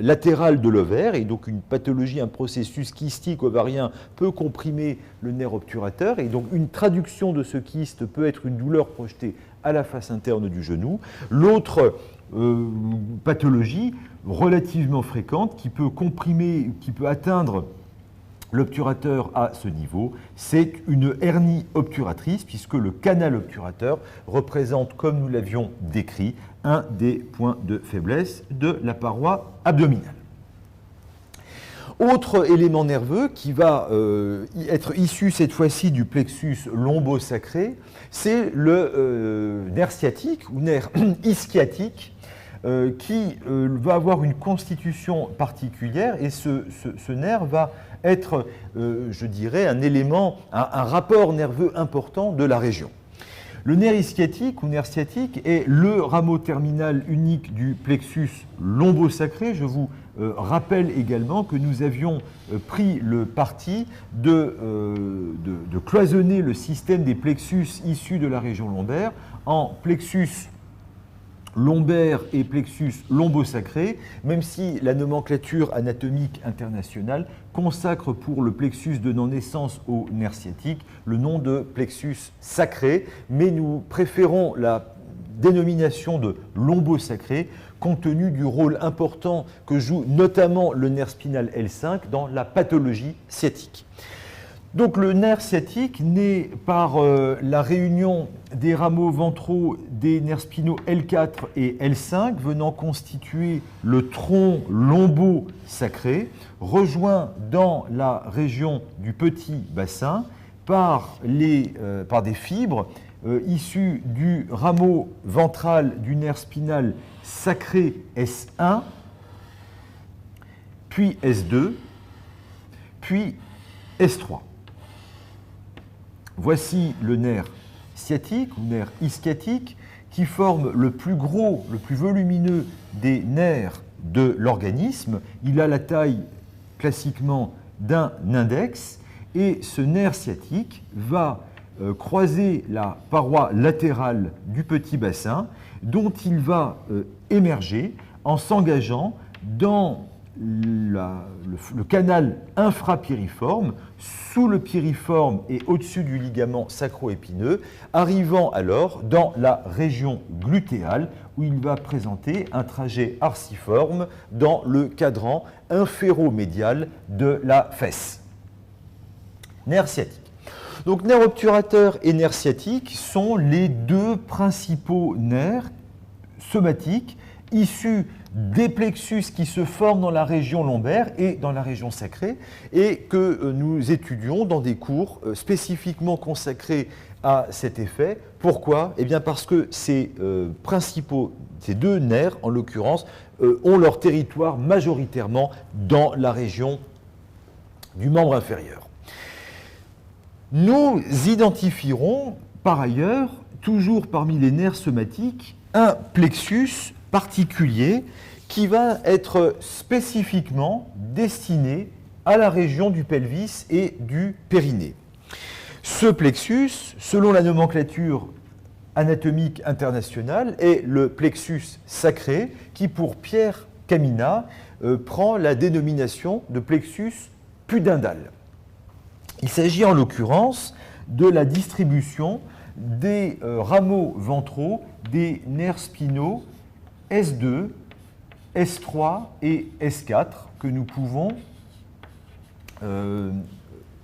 Speaker 1: latéral de l'ovaire, et donc une pathologie, un processus kystique ovarien peut comprimer le nerf obturateur, et donc une traduction de ce kyste peut être une douleur projetée à la face interne du genou. L'autre pathologie relativement fréquente qui peut comprimer, qui peut atteindre l'obturateur à ce niveau, c'est une hernie obturatrice, puisque le canal obturateur représente, comme nous l'avions décrit, un des points de faiblesse de la paroi abdominale. Autre élément nerveux qui va être issu cette fois-ci du plexus lombosacré, c'est le nerf sciatique ou nerf ischiatique qui va avoir une constitution particulière, et ce nerf va être, je dirais, un élément, un rapport nerveux important de la région. Le nerf ischiatique ou nerf sciatique est le rameau terminal unique du plexus lombosacré. Je vous rappelle également que nous avions pris le parti de cloisonner le système des plexus issus de la région lombaire en plexus lombaire et plexus lombosacré, même si la nomenclature anatomique internationale consacre pour le plexus donnant naissance au nerf sciatique le nom de plexus sacré, mais nous préférons la dénomination de lombosacré compte tenu du rôle important que joue notamment le nerf spinal L5 dans la pathologie sciatique. Donc le nerf sciatique naît par la réunion des rameaux ventraux des nerfs spinaux L4 et L5 venant constituer le tronc lombosacré, rejoint dans la région du petit bassin par des fibres issues du rameau ventral du nerf spinal sacré S1, puis S2, puis S3. Voici le nerf sciatique ou nerf ischiatique qui forme le plus gros, le plus volumineux des nerfs de l'organisme. Il a la taille classiquement d'un index, et ce nerf sciatique va croiser la paroi latérale du petit bassin, dont il va émerger en s'engageant dans le canal infrapiriforme, sous le piriforme et au-dessus du ligament sacro-épineux, arrivant alors dans la région glutéale où il va présenter un trajet arciforme dans le cadran inféromédial de la fesse. Nerf sciatique. Donc nerf obturateur et nerf sciatique sont les deux principaux nerfs somatiques issus des plexus qui se forment dans la région lombaire et dans la région sacrée et que nous étudions dans des cours spécifiquement consacrés à cet effet. Pourquoi? Eh bien parce que ces deux nerfs, en l'occurrence, ont leur territoire majoritairement dans la région du membre inférieur. Nous identifierons par ailleurs, toujours parmi les nerfs somatiques, un plexus particulier qui va être spécifiquement destiné à la région du pelvis et du périnée. Ce plexus, selon la nomenclature anatomique internationale, est le plexus sacré qui, pour Pierre Camina, prend la dénomination de plexus pudendal. Il s'agit en l'occurrence de la distribution des rameaux ventraux des nerfs spinaux S2, S3 et S4 que nous pouvons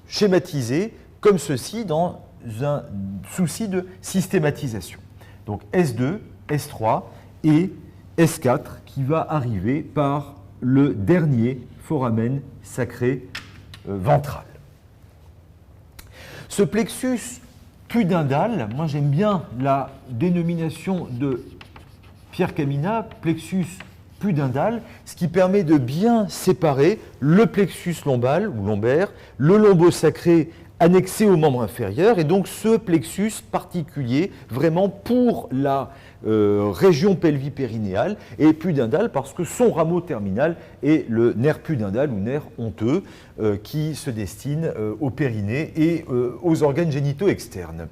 Speaker 1: schématiser comme ceci dans un souci de systématisation. Donc S2, S3 et S4 qui va arriver par le dernier foramen sacré ventral. Ce plexus pudendal, moi j'aime bien la dénomination de Pierre Camina, plexus pudendal, ce qui permet de bien séparer le plexus lombal ou lombaire, le lombosacré annexé au membre inférieur, et donc ce plexus particulier vraiment pour la région pelvipérinéale et pudendal parce que son rameau terminal est le nerf pudendal ou nerf honteux qui se destine au périnée et aux organes génitaux externes.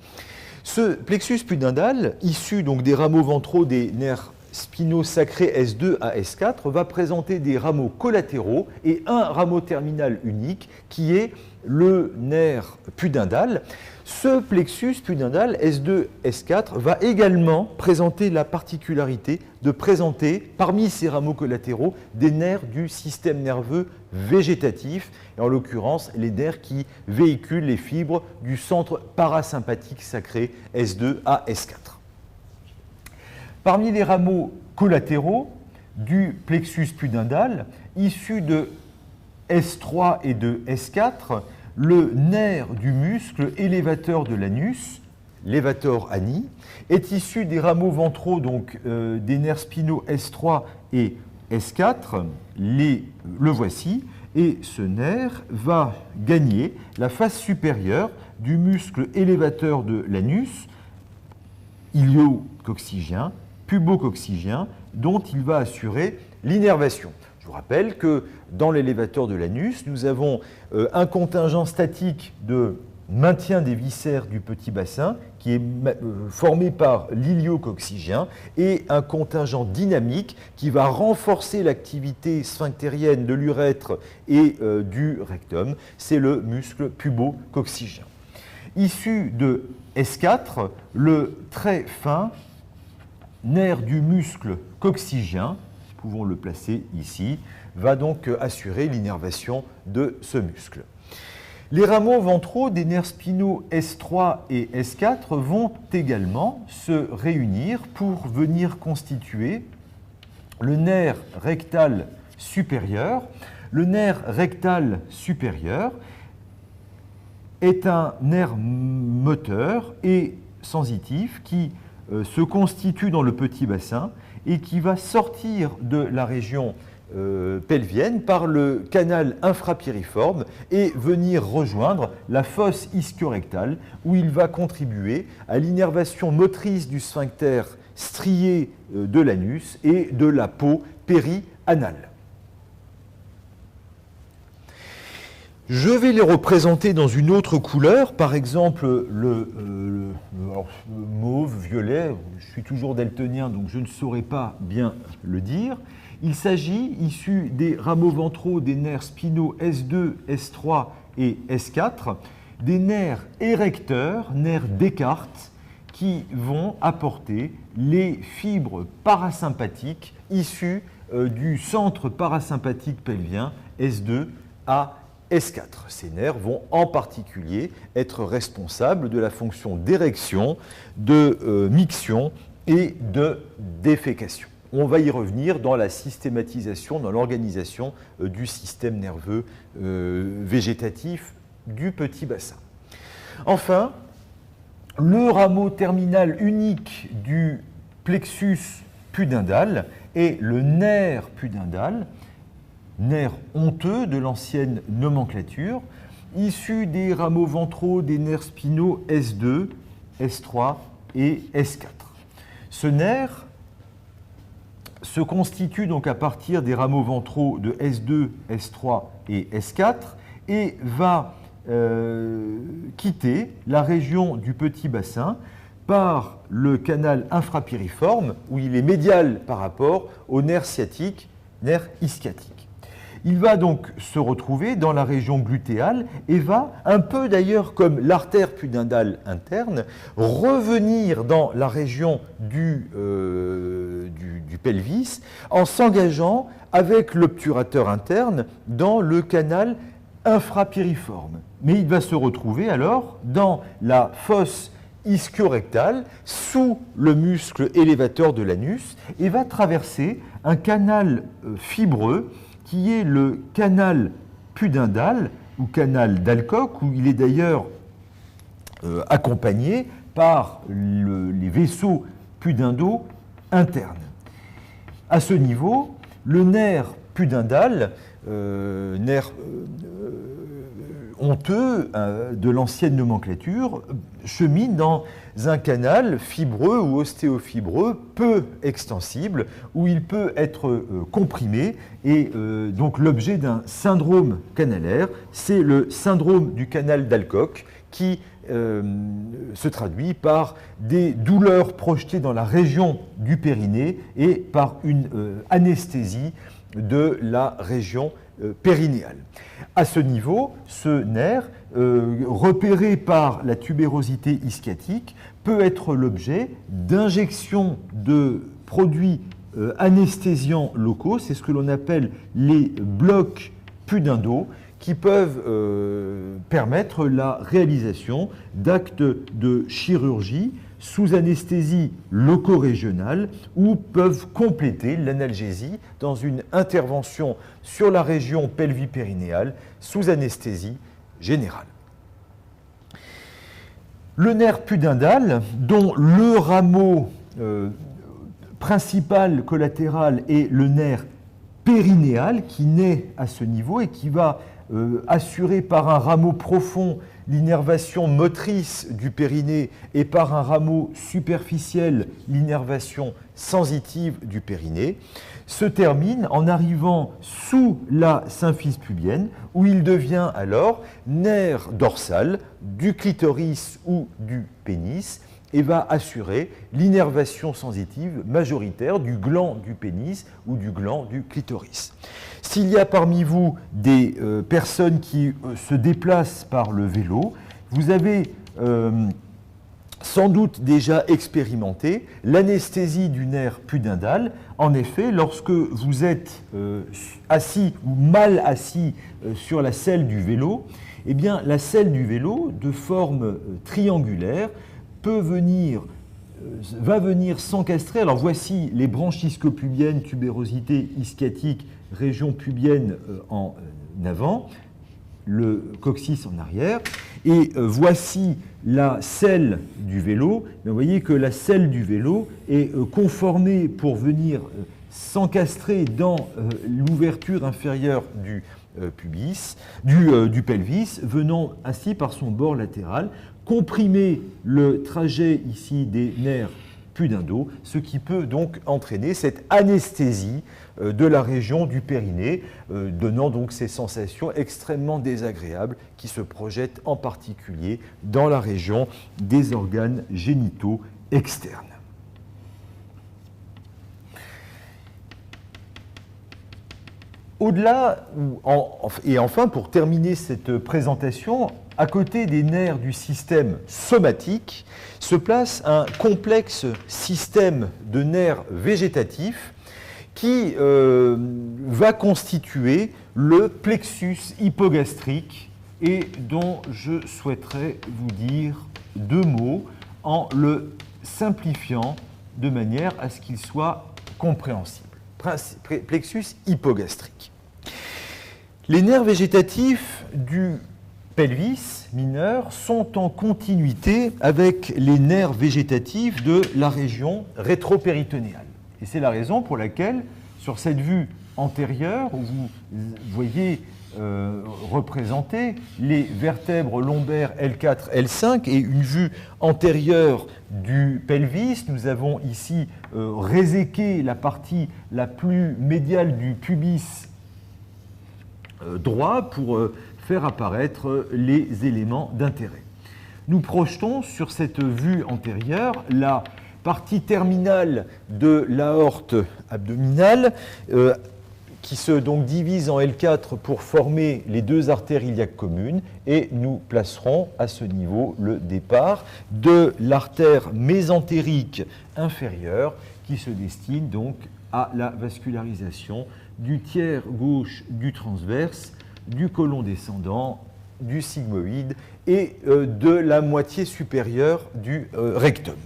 Speaker 1: Ce plexus pudendal, issu donc des rameaux ventraux des nerfs spinaux sacrés S2 à S4, va présenter des rameaux collatéraux et un rameau terminal unique qui est le nerf pudendal. Ce plexus pudendal S2, S4 va également présenter la particularité de présenter parmi ces rameaux collatéraux des nerfs du système nerveux végétatif, et en l'occurrence les nerfs qui véhiculent les fibres du centre parasympathique sacré S2 à S4. Parmi les rameaux collatéraux du plexus pudendal, issus de S3 et de S4, le nerf du muscle élévateur de l'anus, levator ani, est issu des rameaux ventraux donc, des nerfs spinaux S3 et S4, le voici, et ce nerf va gagner la face supérieure du muscle élévateur de l'anus, iliococcygien, pubococcygien, dont il va assurer l'innervation. Je vous rappelle que dans l'élévateur de l'anus, nous avons un contingent statique de maintien des viscères du petit bassin qui est formé par l'iliococcygien et un contingent dynamique qui va renforcer l'activité sphinctérienne de l'urètre et du rectum. C'est le muscle pubococcygien. Issu de S4, le très fin nerf du muscle coccygien, nous pouvons le placer ici, va donc assurer l'innervation de ce muscle. Les rameaux ventraux des nerfs spinaux S3 et S4 vont également se réunir pour venir constituer le nerf rectal supérieur. Le nerf rectal supérieur est un nerf moteur et sensitif qui se constitue dans le petit bassin et qui va sortir de la région pelvienne par le canal infrapiriforme et venir rejoindre la fosse ischiorectale où il va contribuer à l'innervation motrice du sphincter strié de l'anus et de la peau péri-anale. Je vais les représenter dans une autre couleur, par exemple le mauve, violet. Je suis toujours daltonien, donc je ne saurais pas bien le dire. Il s'agit, issu des rameaux ventraux des nerfs spinaux S2, S3 et S4, des nerfs érecteurs, nerfs Descartes, qui vont apporter les fibres parasympathiques issues du centre parasympathique pelvien S2 à S4. Ces nerfs vont en particulier être responsables de la fonction d'érection, de miction et de défécation. On va y revenir dans la systématisation, dans l'organisation du système nerveux végétatif du petit bassin. Enfin, le rameau terminal unique du plexus pudendal est le nerf pudendal, nerf honteux de l'ancienne nomenclature, issu des rameaux ventraux des nerfs spinaux S2, S3 et S4. Ce nerf se constitue donc à partir des rameaux ventraux de S2, S3 et S4 et va quitter la région du petit bassin par le canal infrapiriforme où il est médial par rapport au nerf sciatique, nerf ischiatique. Il va donc se retrouver dans la région glutéale et va, un peu d'ailleurs comme l'artère pudendale interne, revenir dans la région du pelvis en s'engageant avec l'obturateur interne dans le canal infrapiriforme. Mais il va se retrouver alors dans la fosse ischio-rectale, sous le muscle élévateur de l'anus, et va traverser un canal fibreux qui est le canal pudendal ou canal d'Alcock, où il est d'ailleurs accompagné par les vaisseaux pudendaux internes. À ce niveau, le nerf pudendal, nerf honteux de l'ancienne nomenclature, chemine dans un canal fibreux ou ostéofibreux peu extensible, où il peut être comprimé, et donc l'objet d'un syndrome canalaire, c'est le syndrome du canal d'Alcock, qui se traduit par des douleurs projetées dans la région du périnée et par une anesthésie de la région périnéale. À ce niveau, ce nerf, repéré par la tubérosité ischiatique, peut être l'objet d'injections de produits anesthésiants locaux, c'est ce que l'on appelle les blocs pudendaux, qui peuvent permettre la réalisation d'actes de chirurgie sous anesthésie loco-régionale ou peuvent compléter l'analgésie dans une intervention sur la région pelvipérinéale sous anesthésie générale. Le nerf pudendal, dont le rameau principal collatéral est le nerf périnéal qui naît à ce niveau et qui va assurer par un rameau profond l'innervation motrice du périnée et par un rameau superficiel l'innervation sensitive du périnée, se termine en arrivant sous la symphyse pubienne où il devient alors nerf dorsal du clitoris ou du pénis et va assurer l'innervation sensitive majoritaire du gland du pénis ou du gland du clitoris. S'il y a parmi vous des personnes qui se déplacent par le vélo, vous avez sans doute déjà expérimenté l'anesthésie du nerf pudendal. En effet, lorsque vous êtes assis ou mal assis sur la selle du vélo, eh bien, la selle du vélo, de forme triangulaire, va venir s'encastrer. Alors voici les branches ischiopubiennes, tubérosité ischiatique, région pubienne en avant, le coccyx en arrière, et voici la selle du vélo. Vous voyez que la selle du vélo est conformée pour venir s'encastrer dans l'ouverture inférieure du pubis, du pelvis, venant ainsi par son bord latéral comprimer le trajet ici des nerfs pudendaux, ce qui peut donc entraîner cette anesthésie de la région du périnée, donnant donc ces sensations extrêmement désagréables qui se projettent en particulier dans la région des organes génitaux externes. Au-delà, et enfin pour terminer cette présentation, à côté des nerfs du système somatique, se place un complexe système de nerfs végétatifs qui va constituer le plexus hypogastrique et dont je souhaiterais vous dire deux mots en le simplifiant de manière à ce qu'il soit compréhensible. Plexus hypogastrique. Les nerfs végétatifs du pelvis mineur sont en continuité avec les nerfs végétatifs de la région rétropéritonéale. Et c'est la raison pour laquelle, sur cette vue antérieure, où vous voyez représenter les vertèbres lombaires L4, L5 et une vue antérieure du pelvis, nous avons ici réséqué la partie la plus médiale du pubis droit pour faire apparaître les éléments d'intérêt. Nous projetons sur cette vue antérieure la partie terminale de l'aorte abdominale qui se donc divise en L4 pour former les deux artères iliaques communes, et nous placerons à ce niveau le départ de l'artère mésentérique inférieure qui se destine donc à la vascularisation du tiers gauche du transverse, du côlon descendant, du sigmoïde et de la moitié supérieure du rectum.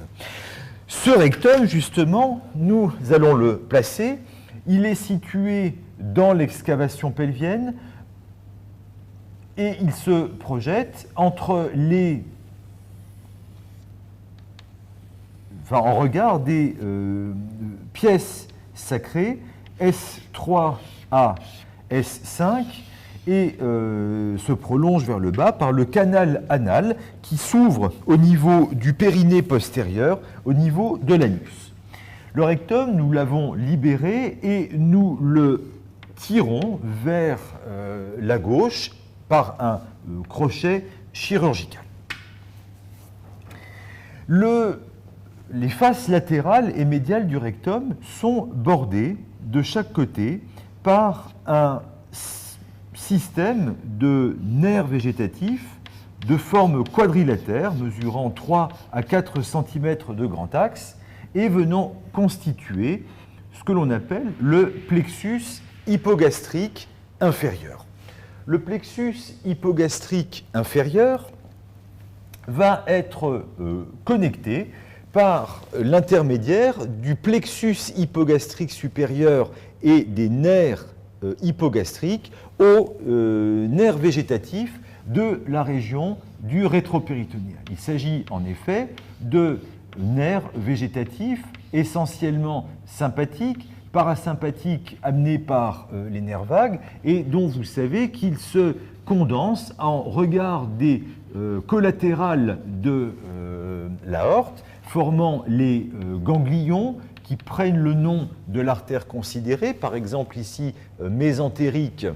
Speaker 1: Ce rectum, justement, nous allons le placer. Il est situé dans l'excavation pelvienne et il se projette entre les... en regard des pièces sacrées S3 à S5 et se prolonge vers le bas par le canal anal qui s'ouvre au niveau du périnée postérieur, au niveau de l'anus. Le rectum, nous l'avons libéré et nous le tirons vers la gauche par un crochet chirurgical. Les faces latérales et médiales du rectum sont bordées de chaque côté par un système de nerfs végétatifs de forme quadrilatère, mesurant 3 à 4 cm de grand axe et venant constituer ce que l'on appelle le plexus hypogastrique inférieur. Le plexus hypogastrique inférieur va être connecté par l'intermédiaire du plexus hypogastrique supérieur et des nerfs hypogastriques aux nerfs végétatifs de la région du rétropéritonéal. Il s'agit en effet de nerfs végétatifs essentiellement sympathiques, parasympathiques amenés par les nerfs vagues et dont vous savez qu'ils se condensent en regard des collatérales de l'aorte, formant les ganglions qui prennent le nom de l'artère considérée, par exemple ici mésentérique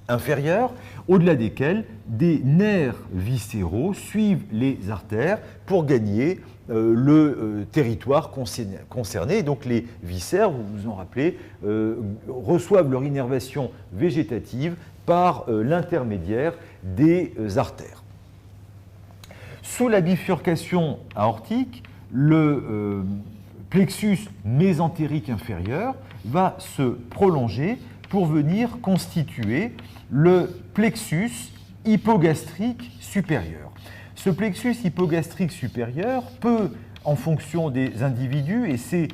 Speaker 1: inférieure, au-delà desquels des nerfs viscéraux suivent les artères pour gagner le territoire concerné. Donc les viscères, vous vous en rappelez, reçoivent leur innervation végétative par l'intermédiaire des artères. Sous la bifurcation aortique, le plexus mésentérique inférieur va se prolonger pour venir constituer le plexus hypogastrique supérieur. Ce plexus hypogastrique supérieur peut, en fonction des individus, et c'est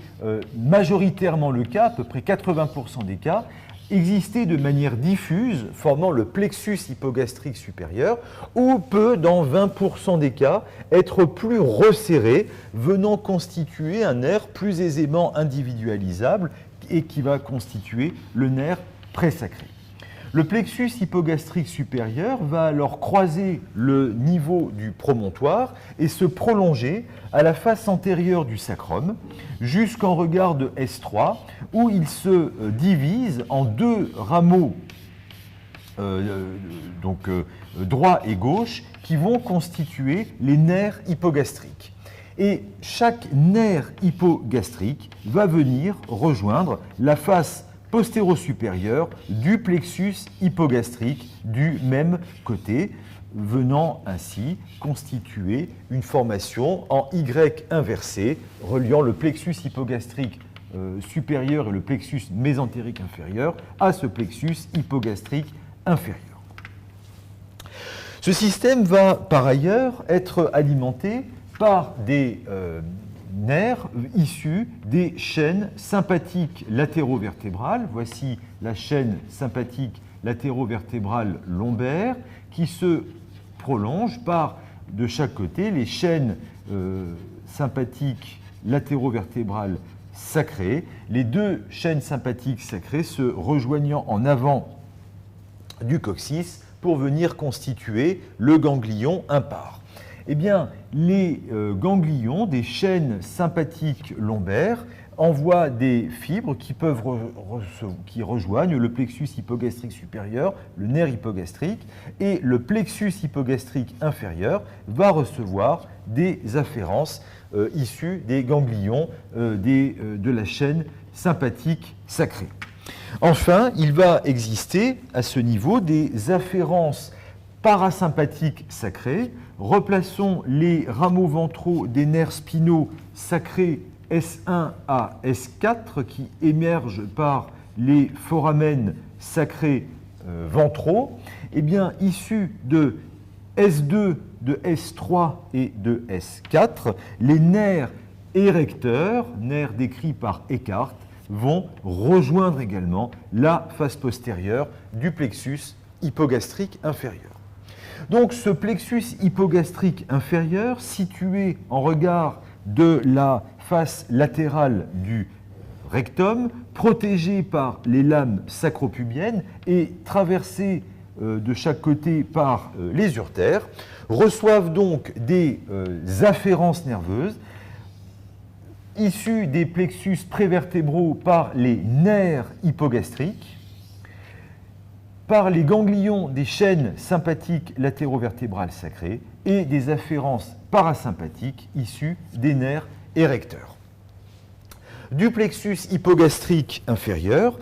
Speaker 1: majoritairement le cas, à peu près 80% des cas, exister de manière diffuse, formant le plexus hypogastrique supérieur, ou peut, dans 20% des cas, être plus resserré, venant constituer un nerf plus aisément individualisable et qui va constituer le nerf présacré. Le plexus hypogastrique supérieur va alors croiser le niveau du promontoire et se prolonger à la face antérieure du sacrum jusqu'en regard de S3 où il se divise en deux rameaux droit et gauche qui vont constituer les nerfs hypogastriques. Et chaque nerf hypogastrique va venir rejoindre la face postéro-supérieur du plexus hypogastrique du même côté, venant ainsi constituer une formation en Y inversé, reliant le plexus hypogastrique supérieur et le plexus mésentérique inférieur à ce plexus hypogastrique inférieur. Ce système va par ailleurs être alimenté par des nerfs issus des chaînes sympathiques latérovertébrales. Voici la chaîne sympathique latérovertébrale lombaire qui se prolonge par de chaque côté les chaînes sympathiques latérovertébrales sacrées, les deux chaînes sympathiques sacrées se rejoignant en avant du coccyx pour venir constituer le ganglion impar. Eh bien, les ganglions des chaînes sympathiques lombaires envoient des fibres qui rejoignent le plexus hypogastrique supérieur, le nerf hypogastrique, et le plexus hypogastrique inférieur va recevoir des afférences issues des ganglions de la chaîne sympathique sacrée. Enfin, il va exister à ce niveau des afférences parasympathiques sacrées. Replaçons les rameaux ventraux des nerfs spinaux sacrés S1 à S4 qui émergent par les foramènes sacrés ventraux. Eh bien, issus de S2, de S3 et de S4, les nerfs érecteurs, nerfs décrits par Eckhart, vont rejoindre également la face postérieure du plexus hypogastrique inférieur. Donc ce plexus hypogastrique inférieur, situé en regard de la face latérale du rectum, protégé par les lames sacropubiennes et traversé de chaque côté par les urtères, reçoivent donc des afférences nerveuses issus des plexus prévertébraux par les nerfs hypogastriques, par les ganglions des chaînes sympathiques latérovertébrales sacrées et des afférences parasympathiques issues des nerfs érecteurs. Du plexus hypogastrique inférieur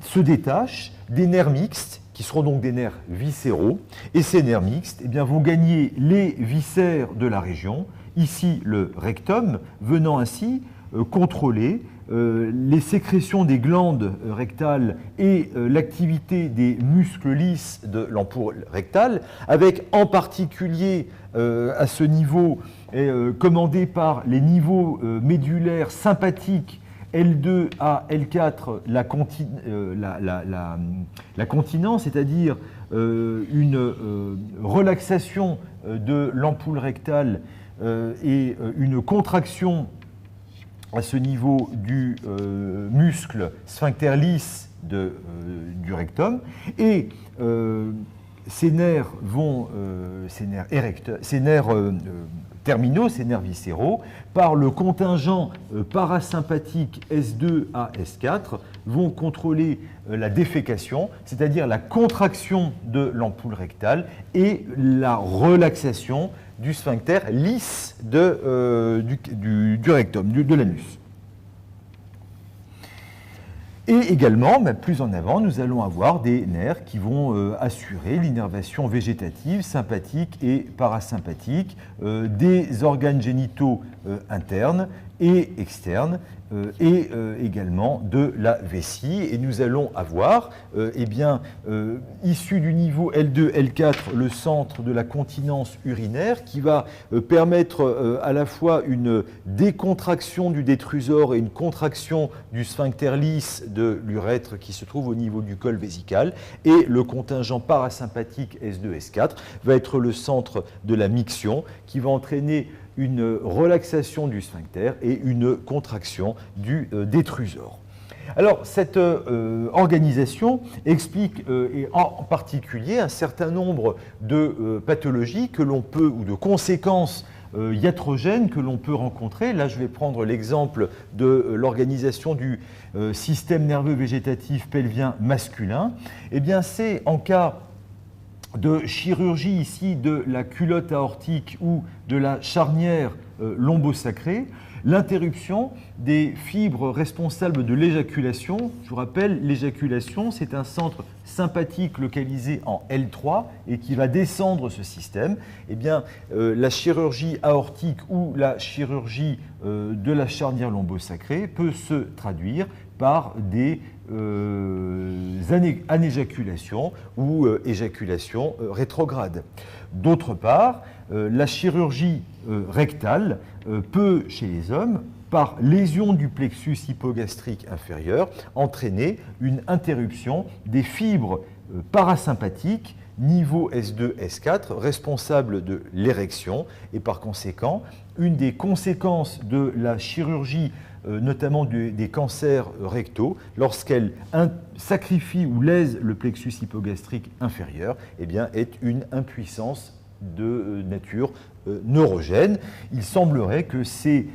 Speaker 1: se détachent des nerfs mixtes, qui seront donc des nerfs viscéraux, et ces nerfs mixtes vont gagner les viscères de la région, ici le rectum, venant ainsi contrôler les sécrétions des glandes rectales et l'activité des muscles lisses de l'ampoule rectale, avec en particulier à ce niveau commandé par les niveaux médulaires sympathiques L2 à L4, la continence, c'est-à-dire une relaxation de l'ampoule rectale et une contraction à ce niveau du muscle sphincter lisse du rectum, et ces nerfs terminaux, ces nerfs viscéraux, par le contingent parasympathique S2 à S4, vont contrôler la défécation, c'est-à-dire la contraction de l'ampoule rectale et la relaxation du sphincter lisse du rectum, de l'anus. Et également, plus en avant, nous allons avoir des nerfs qui vont assurer l'innervation végétative, sympathique et parasympathique des organes génitaux internes et externes, et également de la vessie. Et nous allons avoir, issu du niveau L2, L4, le centre de la continence urinaire qui va permettre à la fois une décontraction du détrusor et une contraction du sphincter lisse de l'urètre qui se trouve au niveau du col vésical. Et le contingent parasympathique S2, S4 va être le centre de la miction qui va entraîner une relaxation du sphincter et une contraction du détrusor. Alors, cette organisation explique et en particulier un certain nombre de pathologies que l'on peut, ou de conséquences iatrogènes que l'on peut rencontrer. Là, je vais prendre l'exemple de l'organisation du système nerveux végétatif pelvien masculin. Eh bien, c'est en cas de chirurgie ici de la culotte aortique ou de la charnière lombosacrée, L'interruption des fibres responsables de l'éjaculation. Je vous rappelle, l'éjaculation, c'est un centre sympathique localisé en L3 et qui va descendre ce système. Eh bien, la chirurgie aortique ou la chirurgie de la charnière lombosacrée peut se traduire par des anéjaculations ou éjaculation rétrograde. D'autre part, la chirurgie rectale peut, chez les hommes, par lésion du plexus hypogastrique inférieur, entraîner une interruption des fibres parasympathiques niveau S2, S4, responsables de l'érection, et par conséquent, une des conséquences de la chirurgie notamment des cancers rectaux, lorsqu'elle sacrifie ou lèse le plexus hypogastrique inférieur, eh bien, est une impuissance de nature neurogène. Il semblerait que ces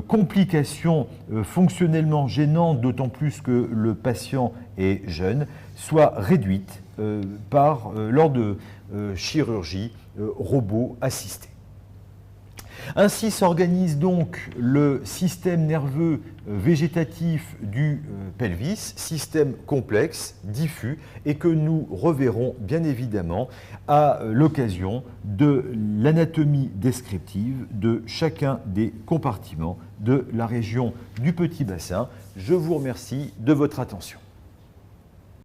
Speaker 1: complications fonctionnellement gênantes, d'autant plus que le patient est jeune, soient réduites lors de chirurgie robot assistée. Ainsi s'organise donc le système nerveux végétatif du pelvis, système complexe, diffus, et que nous reverrons bien évidemment à l'occasion de l'anatomie descriptive de chacun des compartiments de la région du petit bassin. Je vous remercie de votre attention.